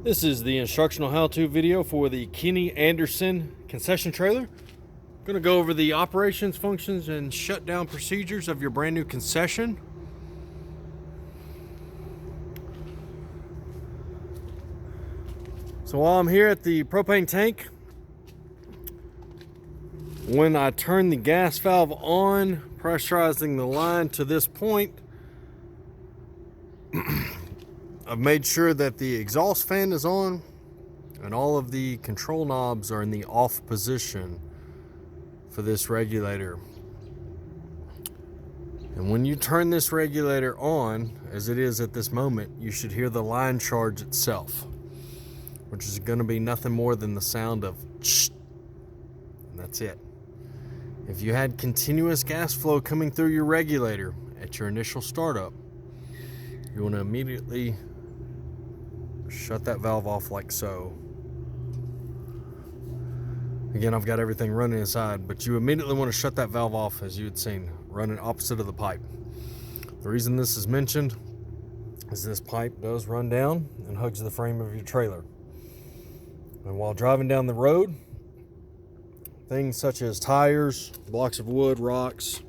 This is the instructional how-to video for the Kenny Anderson concession trailer. I'm going to go over the operations, functions, and shutdown procedures of your brand new concession. So while I'm here at the propane tank, when I turn the gas valve on, pressurizing the line to this point, I've made sure that the exhaust fan is on and all of the control knobs are in the off position for this regulator. And when you turn this regulator on, as it is at this moment, you should hear the line charge itself, which is going to be nothing more than the sound of shh, and that's it. If you had continuous gas flow coming through your regulator at your initial startup, you want to immediately shut that valve off like so. Again, I've got everything running inside, but you immediately want to shut that valve off, as you had seen, running opposite of the pipe. The reason this is mentioned is this pipe does run down and hugs the frame of your trailer. And while driving down the road, things such as tires, blocks of wood, rocks,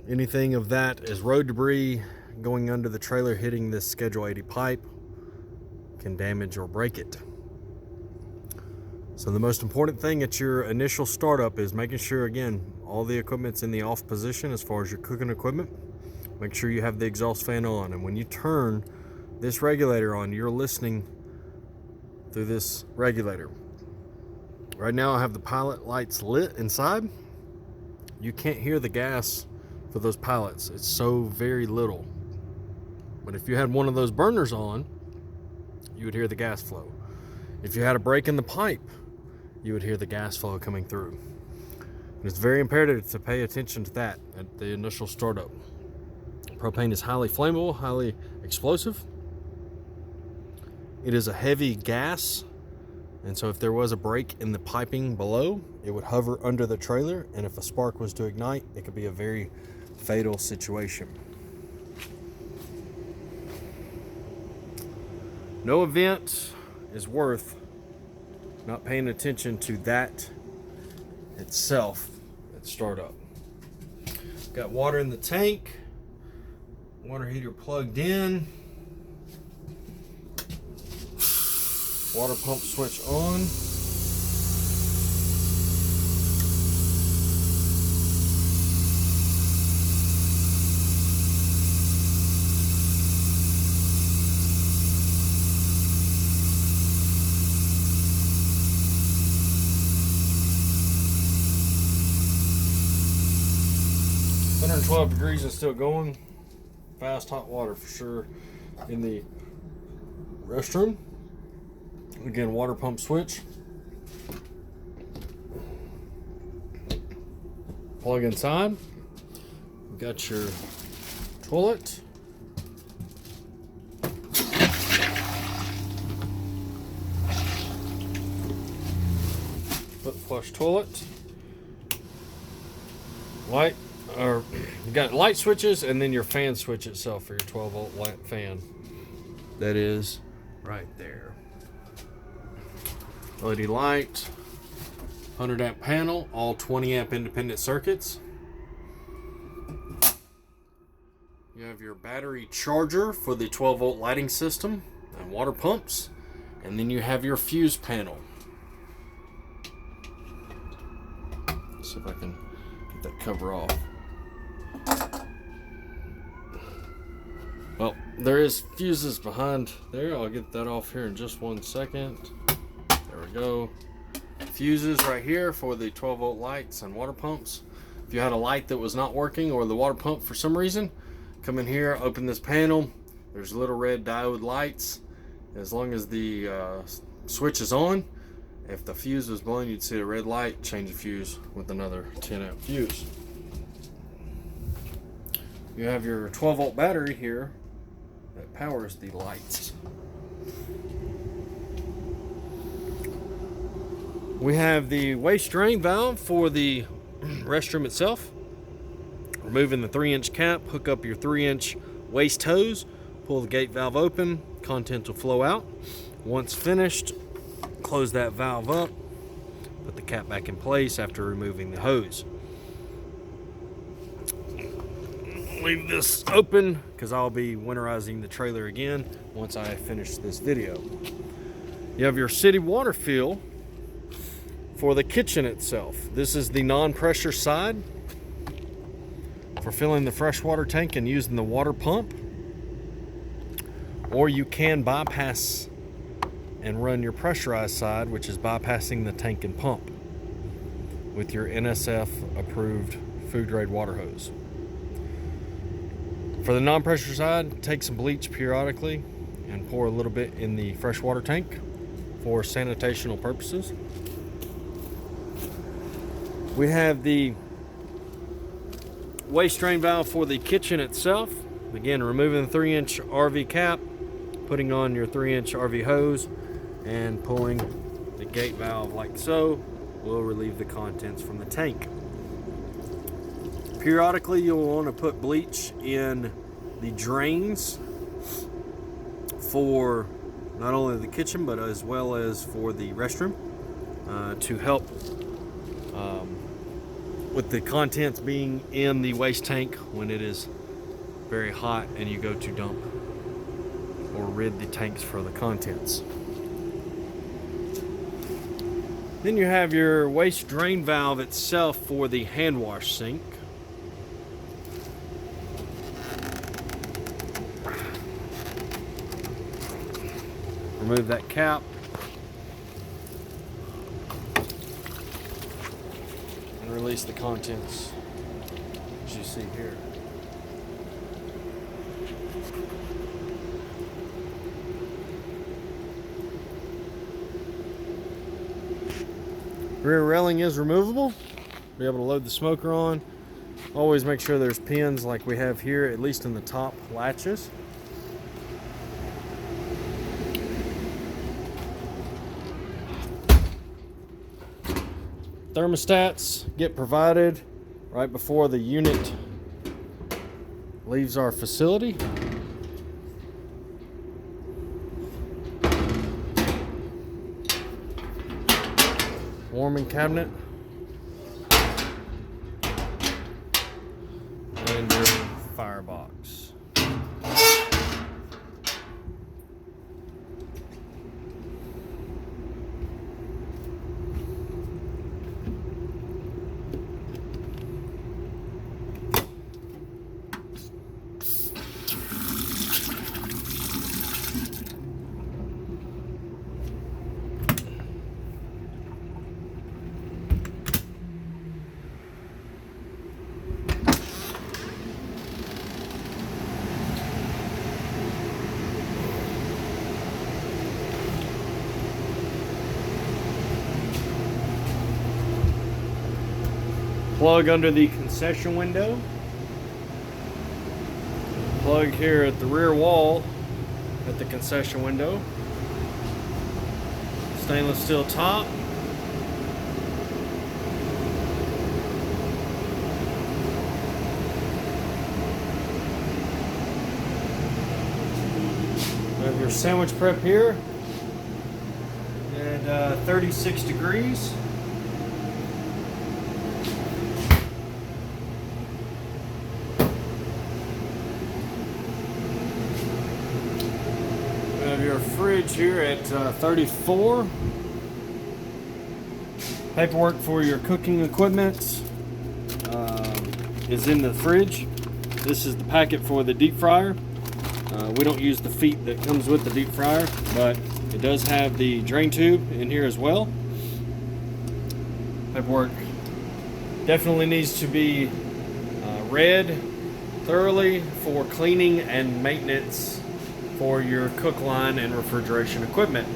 anything of that is road debris going under the trailer hitting this Schedule 80 pipe can damage or break it. So the most important thing at your initial startup is making sure, again, all the equipment's in the off position as far as your cooking equipment. Make sure you have the exhaust fan on, and when you turn this regulator on, you're listening through this regulator. Right now I have the pilot lights lit inside. You can't hear the gas for those pilots. It's so very little. But if you had one of those burners on, you would hear the gas flow. If you had a break in the pipe, you would hear the gas flow coming through. And it's very imperative to pay attention to that at the initial startup. Propane is highly flammable, highly explosive. It is a heavy gas, and so if there was a break in the piping below, it would hover under the trailer, and if a spark was to ignite, it could be a very fatal situation. No event is worth not paying attention to that itself at startup. Got water in the tank, water heater plugged in, water pump switch on. It's 112 degrees and still going. Fast hot water for sure in the restroom. Again, water pump switch. Plug inside. You've got your toilet. Foot flush toilet. Light, or you got light switches, and then your fan switch itself for your 12-volt light fan. That is right there. LED light, 100 amp panel, all 20 amp independent circuits. You have your battery charger for the 12-volt lighting system and water pumps, and then you have your fuse panel. Let's see if I can get that cover off. Well, there is fuses behind there. I'll get that off here in just 1 second. There we go. Fuses right here for the 12-volt lights and water pumps. If you had a light that was not working or the water pump for some reason, come in here, open this panel. There's little red diode lights. As long as the switch is on, if the fuse was blown, you'd see a red light. Change the fuse with another 10 amp fuse. You have your 12-volt battery here that powers the lights. We have the waste drain valve for the restroom itself. Removing the 3-inch cap, hook up your 3-inch waste hose, pull the gate valve open, contents will flow out. Once finished, close that valve up, put the cap back in place after removing the hose. Leave this open because I'll be winterizing the trailer again once I finish this video. You have your city water fill for the kitchen itself. This is the non-pressure side for filling the freshwater tank and using the water pump. Or you can bypass and run your pressurized side, which is bypassing the tank and pump with your NSF approved food grade water hose. For the non-pressure side, take some bleach periodically and pour a little bit in the freshwater tank for sanitational purposes. We have the waste drain valve for the kitchen itself. Again, removing the 3-inch RV cap, putting on your 3-inch RV hose, and pulling the gate valve like so will relieve the contents from the tank. Periodically, you'll want to put bleach in the drains for not only the kitchen but as well as for the restroom to help with the contents being in the waste tank when it is very hot and you go to dump or rid the tanks for the contents. Then you have your waste drain valve itself for the hand wash sink. Remove that cap and release the contents, as you see here. Rear railing is removable. Be able to load the smoker on. Always make sure there's pins like we have here, at least in the top latches. Thermostats get provided right before the unit leaves our facility. Warming cabinet and your firebox. Plug under the concession window. Plug here at the rear wall at the concession window. Stainless steel top. You have your sandwich prep here at 36 degrees. Your fridge here at 34. Paperwork for your cooking equipment is in the fridge. This is the packet for the deep fryer. We don't use the feet that comes with the deep fryer, but it does have the drain tube in here as well. Paperwork definitely needs to be read thoroughly for cleaning and maintenance for your cook line and refrigeration equipment.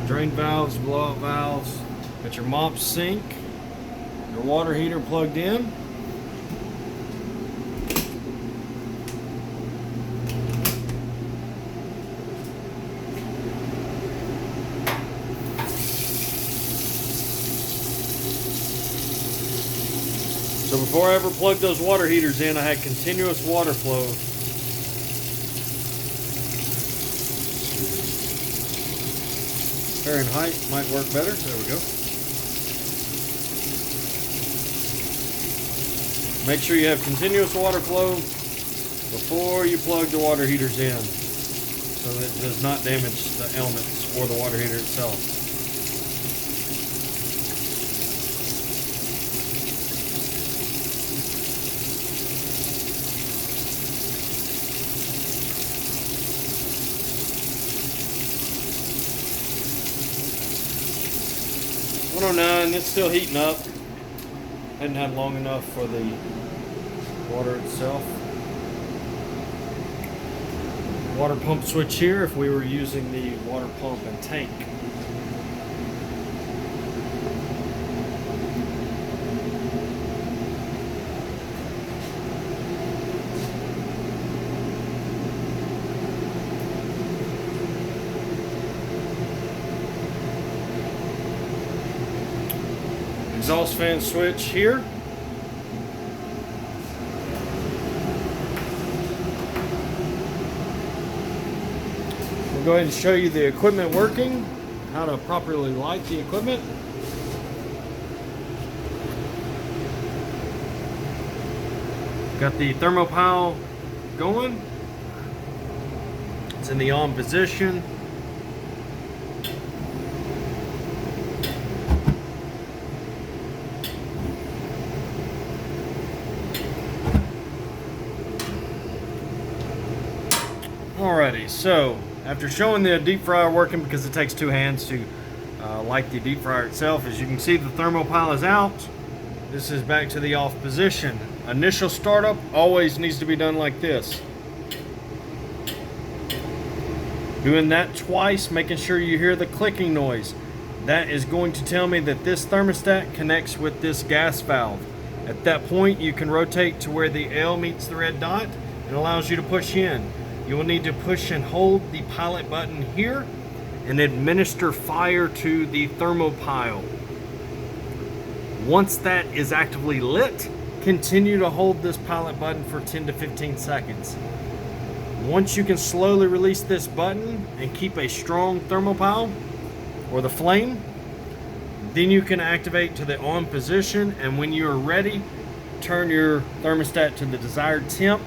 Drain valves, blowout valves, got your mop sink, your water heater plugged in. So Before I ever plugged those water heaters in, I had continuous water flow. Fahrenheit might work better. There we go. Make sure you have continuous water flow before you plug the water heaters in, so that it does not damage the elements or the water heater itself. It's still heating up. Hadn't had long enough for the water itself. Water pump switch here if we were using the water pump and tank. Exhaust fan switch here. We'll go ahead and show you the equipment working, how to properly light the equipment. Got the thermopile going. It's in the on position. Alrighty, so after showing the deep fryer working, because it takes two hands to light the deep fryer itself, as you can see the thermopile is out. This is back to the off position. Initial startup always needs to be done like this. Doing that twice, making sure you hear the clicking noise. That is going to tell me that this thermostat connects with this gas valve. At that point, you can rotate to where the L meets the red dot and allows you to push in. You will need to push and hold the pilot button here and administer fire to the thermopile. Once that is actively lit, continue to hold this pilot button for 10 to 15 seconds. Once you can slowly release this button and keep a strong thermopile or the flame, then you can activate to the on position, and when you are ready, turn your thermostat to the desired temp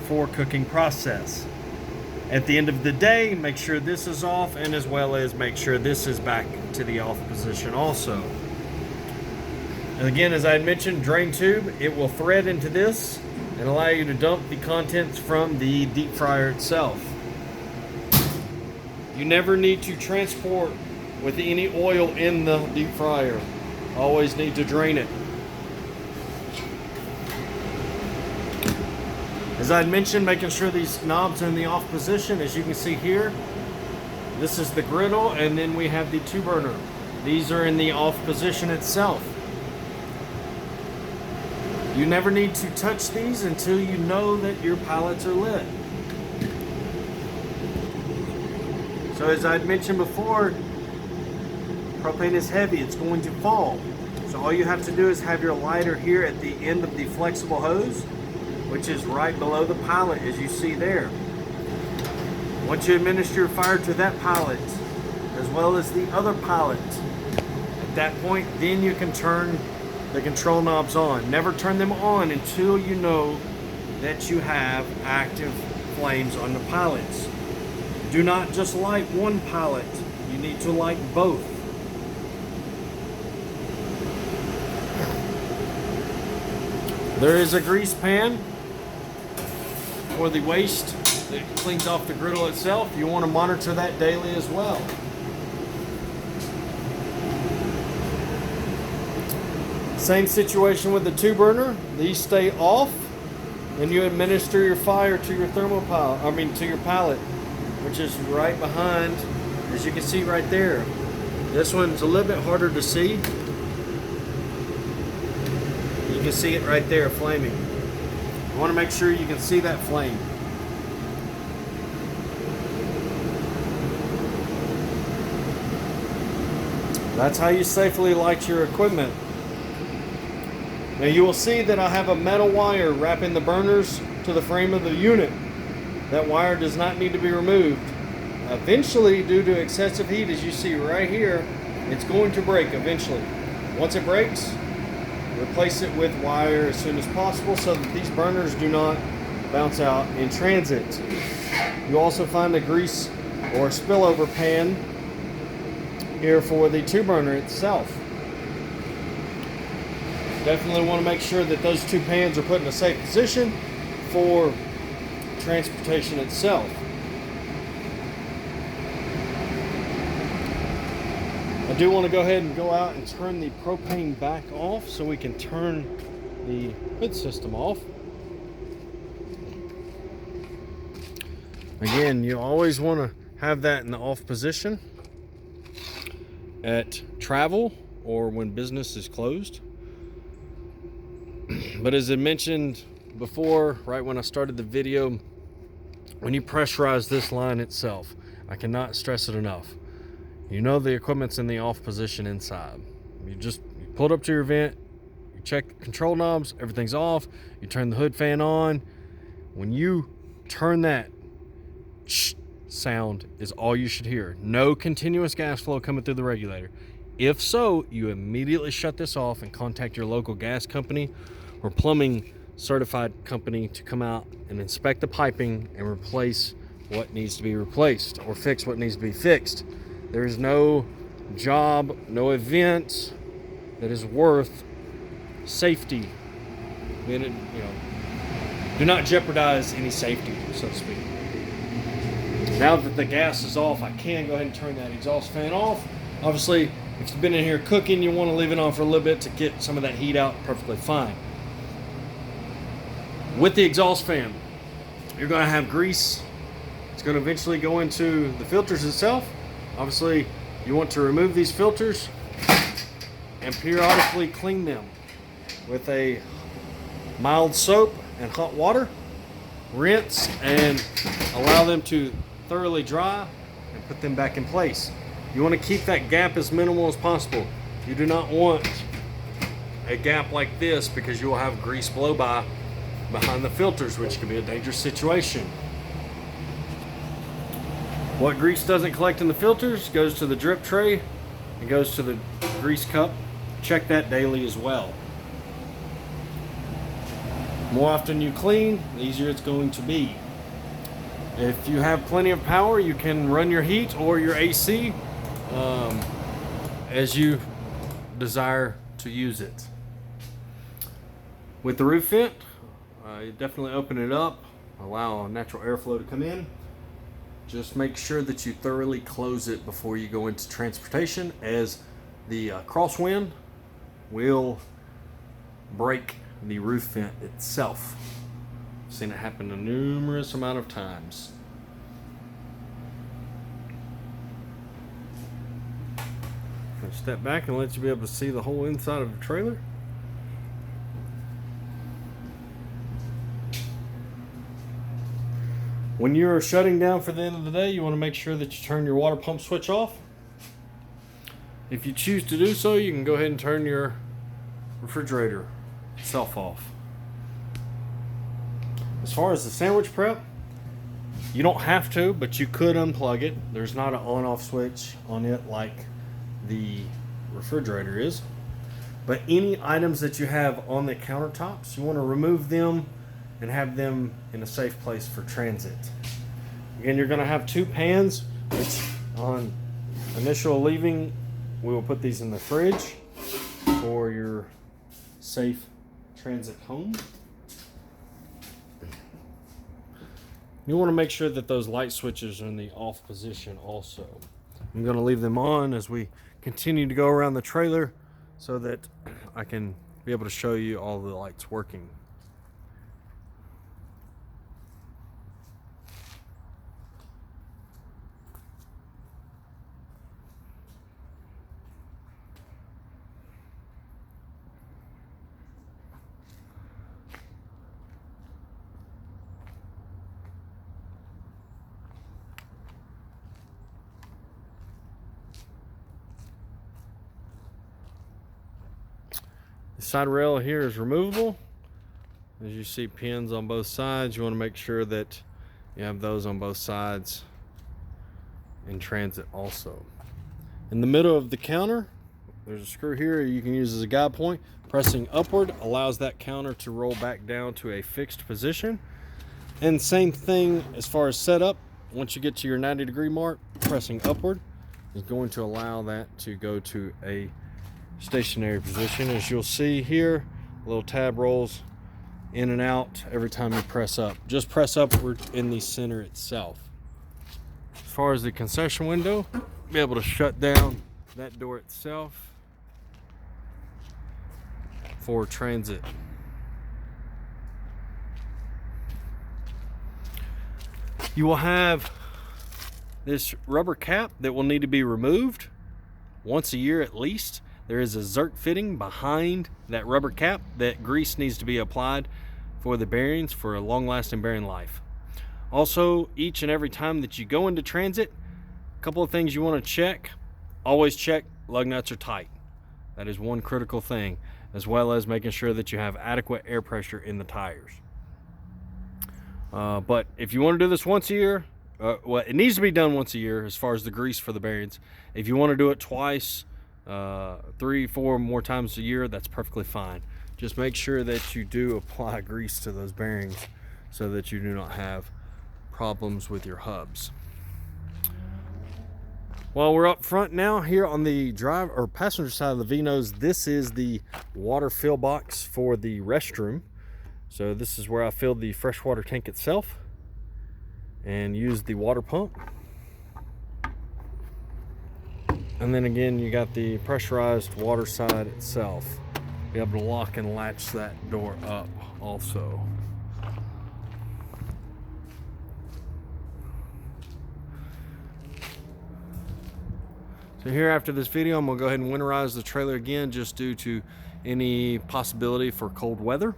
for cooking process. At the end of the day, make sure this is off, and as well as make sure this is back to the off position also. And again, as I had mentioned, drain tube, it will thread into this and allow you to dump the contents from the deep fryer itself. You never need to transport with any oil in the deep fryer. Always need to drain it. As I mentioned, making sure these knobs are in the off position. As you can see here, this is the griddle, and then we have the 2-burner. These are in the off position itself. You never need to touch these until you know that your pallets are lit. So as I mentioned before, propane is heavy, it's going to fall. So all you have to do is have your lighter here at the end of the flexible hose, which is right below the pilot, as you see there. Once you administer your fire to that pilot, as well as the other pilot, at that point, then you can turn the control knobs on. Never turn them on until you know that you have active flames on the pallets. Do not just light one pallet, you need to light both. There is a grease pan for the waste that cleans off the griddle itself. You want to monitor that daily as well. Same situation with the 2-burner. These stay off, and you administer your fire to your to your pallet, which is right behind, as you can see right there. This one's a little bit harder to see. You can see it right there flaming. You want to make sure you can see that flame. That's how you safely light your equipment. Now you will see that I have a metal wire wrapping the burners to the frame of the unit. That wire does not need to be removed. Eventually, due to excessive heat, as you see right here, it's going to break eventually. Once it breaks, replace it with wire as soon as possible so that these burners do not bounce out in transit. You also find a grease or spillover pan here for the 2 burner itself. Definitely want to make sure that those 2 pans are put in a safe position for transportation itself. I do want to go ahead and go out and turn the propane back off so we can turn the hood system off. Again, you always want to have that in the off position at travel or when business is closed. But as I mentioned before, right when I started the video, when you pressurize this line itself, I cannot stress it enough. You know the equipment's in the off position inside. You pull it up to your vent, you check the control knobs, everything's off, you turn the hood fan on. When you turn that, sound is all you should hear. No continuous gas flow coming through the regulator. If so, you immediately shut this off and contact your local gas company or plumbing certified company to come out and inspect the piping and replace what needs to be replaced or fix what needs to be fixed. There is no job, no event that is worth safety. Do not jeopardize any safety, so to speak. Now that the gas is off, I can go ahead and turn that exhaust fan off. Obviously, if you've been in here cooking, you want to leave it on for a little bit to get some of that heat out perfectly fine. With the exhaust fan, you're going to have grease. It's going to eventually go into the filters itself. Obviously, you want to remove these filters and periodically clean them with a mild soap and hot water. Rinse and allow them to thoroughly dry and put them back in place. You want to keep that gap as minimal as possible. You do not want a gap like this because you will have grease blow by behind the filters, which can be a dangerous situation. What grease doesn't collect in the filters goes to the drip tray and goes to the grease cup. Check that daily as well. The more often you clean, the easier it's going to be. If you have plenty of power, you can run your heat or your AC as you desire to use it. With the roof vent, you definitely open it up, allow natural airflow to come in. Just make sure that you thoroughly close it before you go into transportation, as the crosswind will break the roof vent itself. I've seen it happen a numerous amount of times. I'll step back and let you be able to see the whole inside of the trailer. When you're shutting down for the end of the day, you want to make sure that you turn your water pump switch off. If you choose to do so, you can go ahead and turn your refrigerator itself off. As far as the sandwich prep, you don't have to, but you could unplug it. There's not an on-off switch on it like the refrigerator is. But any items that you have on the countertops, you want to remove them and have them in a safe place for transit. Again, you're going to have 2 pans, which on initial leaving, we will put these in the fridge for your safe transit home. You want to make sure that those light switches are in the off position also. I'm going to leave them on as we continue to go around the trailer so that I can be able to show you all the lights working. The side rail here is removable. As you see, pins on both sides. You want to make sure that you have those on both sides in transit also. In the middle of the counter, there's a screw here you can use as a guide point. Pressing upward allows that counter to roll back down to a fixed position. And same thing as far as setup. Once you get to your 90-degree mark, pressing upward is going to allow that to go to a stationary position. As you'll see here, a little tab rolls in and out every time you press up. Just press upward in the center itself. As far as the concession window, be able to shut down that door itself for transit. You will have this rubber cap that will need to be removed once a year at least. There is a Zerk fitting behind that rubber cap that grease needs to be applied for the bearings for a long-lasting bearing life. Also, each and every time that you go into transit, a couple of things you want to check. Always check lug nuts are tight. That is one critical thing, as well as making sure that you have adequate air pressure in the tires. But if you want to do this once a year, well, it needs to be done once a year as far as the grease for the bearings. If you want to do it twice, 3, 4 more times a year, that's perfectly fine. Just make sure that you do apply grease to those bearings so that you do not have problems with your hubs. While we're up front now, here on the driver or passenger side of the V-nose, this is the water fill box for the restroom. So this is where I filled the freshwater tank itself and used the water pump. And then again, you got the pressurized water side itself. Be able to lock and latch that door up also. So here after this video, I'm gonna go ahead and winterize the trailer again, just due to any possibility for cold weather.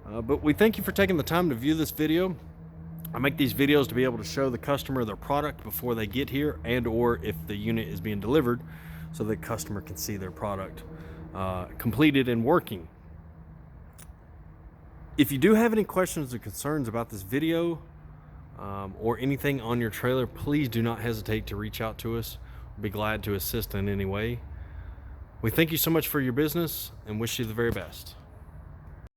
But we thank you for taking the time to view this video. I make these videos to be able to show the customer their product before they get here, and or if the unit is being delivered, so the customer can see their product completed and working. If you do have any questions or concerns about this video or anything on your trailer, please do not hesitate to reach out to us. We'll be glad to assist in any way. We thank you so much for your business and wish you the very best.